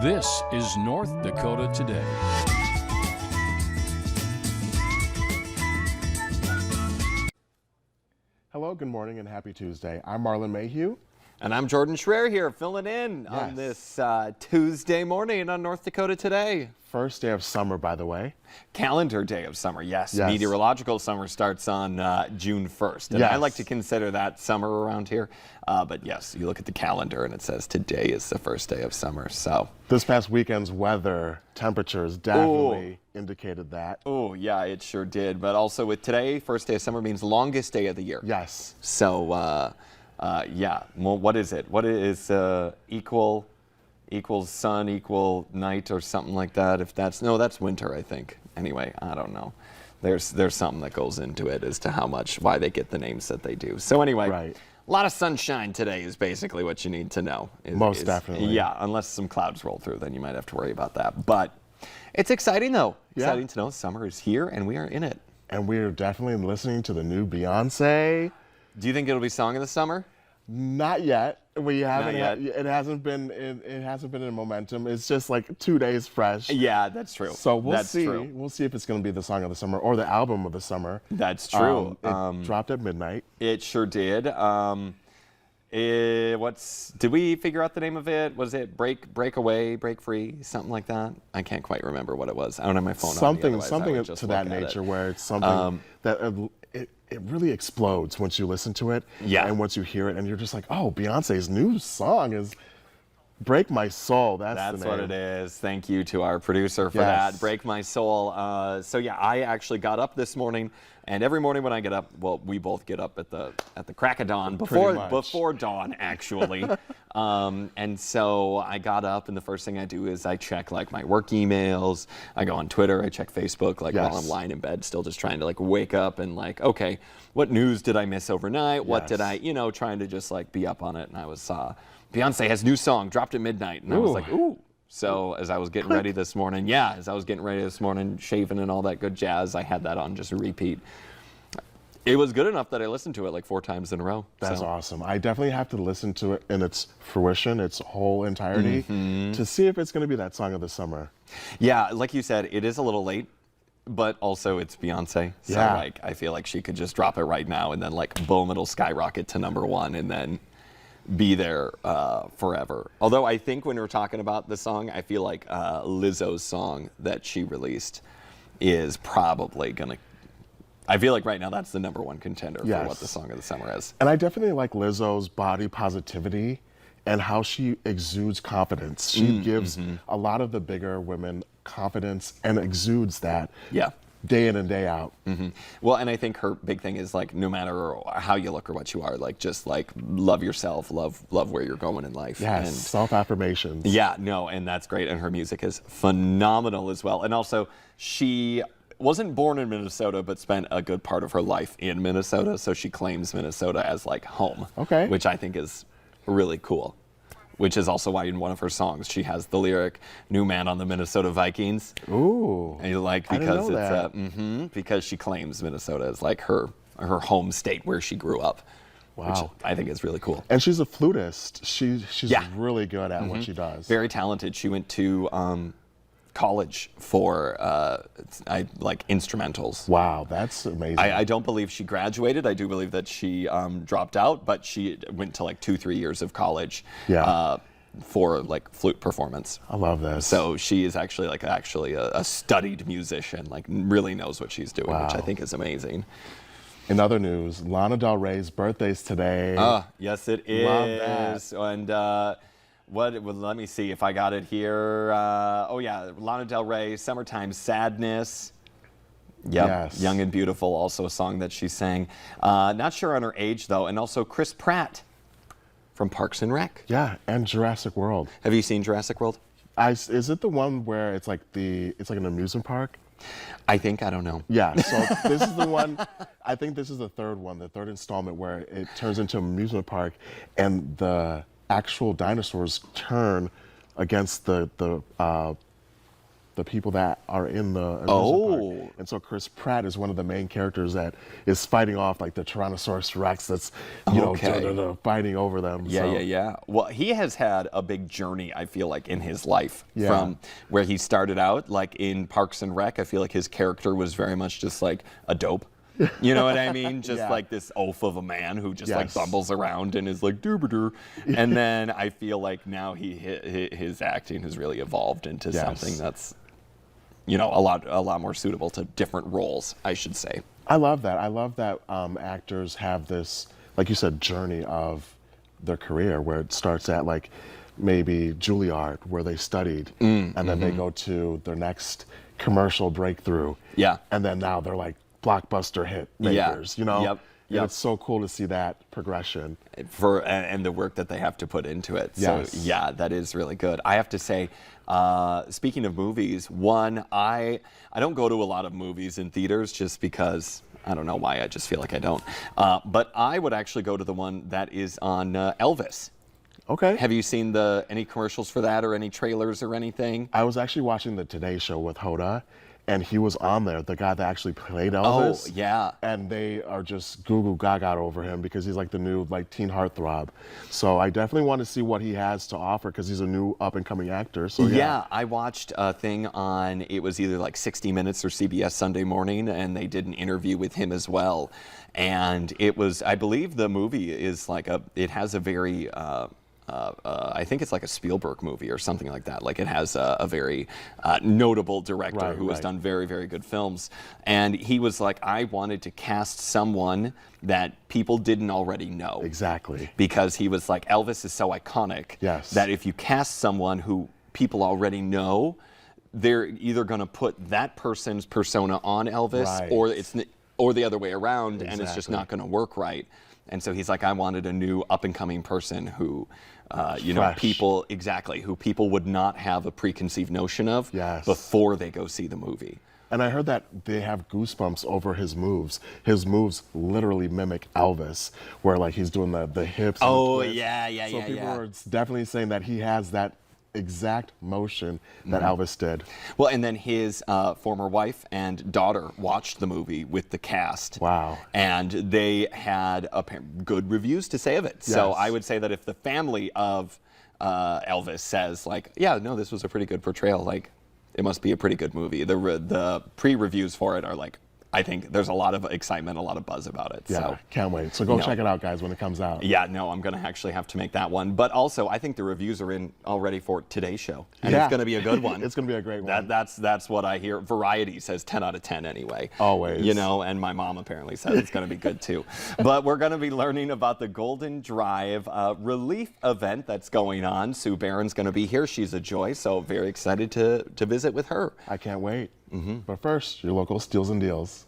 This is North Dakota Today. Hello, good morning, and happy Tuesday. I'm Marlon Mayhew. And I'm Jordan Schreier here, filling in on this Tuesday morning on North Dakota Today. First day of summer, by the way. Calendar day of summer, yes. Meteorological summer starts on June 1st. And I like to consider that summer around here. But yes, you look at the calendar and it says today is the first day of summer. So this past weekend's weather temperatures definitely indicated that. Oh, yeah, it sure did. But also with today, first day of summer means longest day of the year. Yes. So, yeah, well, what is it? What is equals sun equal night or something like that? If that's, no, that's winter, I think. Anyway, I don't know. There's something that goes into it as to why they get the names that they do. So anyway, a lot of sunshine today is basically what you need to know. Most definitely. Yeah, unless some clouds roll through, then you might have to worry about that. But it's exciting though. Exciting to know summer is here and we are in it. And we're definitely listening to the new Beyonce. Do you think it'll be Song of the Summer? Not yet. We haven't. It hasn't been. It hasn't been in momentum. It's just like 2 days fresh. Yeah, that's true. So we'll see. True. We'll see if it's going to be the song of the summer or the album of the summer. That's true. It dropped at midnight. It sure did. Did we figure out the name of it? Was it Break Away, Break Free, something like that? I can't quite remember what it was. I don't have my phone on me, something to that nature, where it's something that it really explodes once you listen to it. Yeah. And once you hear it, and you're just like, oh, Beyonce's new song is Break My Soul. That's what it is. Thank you to our producer for that. Break My Soul. So yeah, I actually got up this morning, and every morning when I get up, well, we both get up at the crack of dawn, before dawn actually. And so I got up, and the first thing I do is I check like my work emails. I go on Twitter. I check Facebook while I'm lying in bed, still just trying to like wake up and like, okay, what news did I miss overnight? What did I, trying to just like be up on it. And I was Beyonce has new song, dropped at midnight. And I was like, ooh. So as I was getting ready this morning, shaving and all that good jazz, I had that on just a repeat. It was good enough that I listened to it like 4 times in a row. That's awesome. I definitely have to listen to it in its fruition, its whole entirety, to see if it's going to be that song of the summer. Yeah, like you said, it is a little late. But also it's Beyonce, so like I feel like she could just drop it right now and then like boom, it'll skyrocket to #1 and then be there forever. Although I think when we're talking about the song, I feel like Lizzo's song that she released is probably gonna. I feel like right now that's the #1 contender for what the song of the summer is. And I definitely like Lizzo's body positivity and how she exudes confidence. She gives a lot of the bigger women confidence and exudes that day in and day out. Well, and I think her big thing is like no matter how you look or what you are, like just like love yourself, love where you're going in life. Yes, and self-affirmations. Yeah, no, and that's great. And her music is phenomenal as well. And also she wasn't born in Minnesota, but spent a good part of her life in Minnesota. So she claims Minnesota as like home. Okay. Which I think is really cool. Which is also why in one of her songs she has the lyric "New Man on the Minnesota Vikings." Ooh. And you like because it's because she claims Minnesota as like her home state where she grew up. Wow. Which I think is really cool. And she's a flutist. She's really good at what she does. Very talented. She went to college for like instrumentals. Wow, that's amazing. I don't believe she graduated. I do believe that she dropped out, but she went to like 2-3 years of college for like flute performance. I love this. So she is actually a studied musician, like really knows what she's doing, which I think is amazing. In other news, Lana Del Rey's birthday's today. Yes, it is. Love that. And let me see if I got it here. Lana Del Rey, Summertime Sadness. Yep. Yes. Young and Beautiful, also a song that she sang. Not sure on her age, though. And also Chris Pratt from Parks and Rec. Yeah, and Jurassic World. Have you seen Jurassic World? Is it the one where it's like an amusement park? I don't know. Yeah, so this is the one, I think this is the third one, the third installment where it turns into an amusement park and the actual dinosaurs turn against the the people that are in the amusement park. And so Chris Pratt is one of the main characters that is fighting off like the Tyrannosaurus Rex that's, you know, fighting over them. Yeah. Well, he has had a big journey, I feel like, in his life from where he started out, like in Parks and Rec. I feel like his character was very much just like a dope. You know what I mean? Just like this oaf of a man who just like bumbles around and is like doobadur. And then I feel like now his acting has really evolved into something that's, you know, a lot more suitable to different roles, I should say. I love that. I love that actors have this, like you said, journey of their career where it starts at like maybe Juilliard, where they studied, and then they go to their next commercial breakthrough. Yeah. And then now they're like blockbuster hit makers, you know? Yep. And it's so cool to see that progression. And the work that they have to put into it. So yeah, that is really good. I have to say, speaking of movies, I don't go to a lot of movies in theaters just because, I don't know why, I just feel like I don't. But I would actually go to the one that is on Elvis. Okay. Have you seen any commercials for that or any trailers or anything? I was actually watching the Today Show with Hoda, and he was on there, the guy that actually played Elvis. Oh, yeah. And they are just goo gaga over him because he's like the new like teen heartthrob. So I definitely want to see what he has to offer because he's a new up-and-coming actor. So yeah, I watched a thing on, it was either like 60 Minutes or CBS Sunday Morning, and they did an interview with him as well. And it was, I believe the movie is like it has a very, I think it's like a Spielberg movie or something like that. Like it has a very notable director who has done very, very good films. And he was like, I wanted to cast someone that people didn't already know. Exactly. Because he was like, Elvis is so iconic that if you cast someone who people already know, they're either going to put that person's persona on Elvis or the other way around, and it's just not going to work right. And so he's like, I wanted a new up-and-coming person who, you know, who people would not have a preconceived notion of before they go see the movie. And I heard that they have goosebumps over his moves. His moves literally mimic Elvis, where like he's doing the hips. Oh, and the twists. So people are definitely saying that he has that exact motion that Elvis did. Well, and then his former wife and daughter watched the movie with the cast. Wow. And they had good reviews to say of it. Yes. So I would say that if the family of Elvis says like, yeah, no, this was a pretty good portrayal, like it must be a pretty good movie. The pre-reviews for it are like, I think there's a lot of excitement, a lot of buzz about it. Yeah, so, can't wait. So go check it out, guys, when it comes out. Yeah, no, I'm going to actually have to make that one. But also, I think the reviews are in already for Today's Show. And it's going to be a good one. It's going to be a great one. That's what I hear. Variety says 10 out of 10 anyway. Always. You know, and my mom apparently says it's going to be good too. But we're going to be learning about the Golden Drive relief event that's going on. Sue Barron's going to be here. She's a joy, so very excited to visit with her. I can't wait. But first, your local Steals and Deals.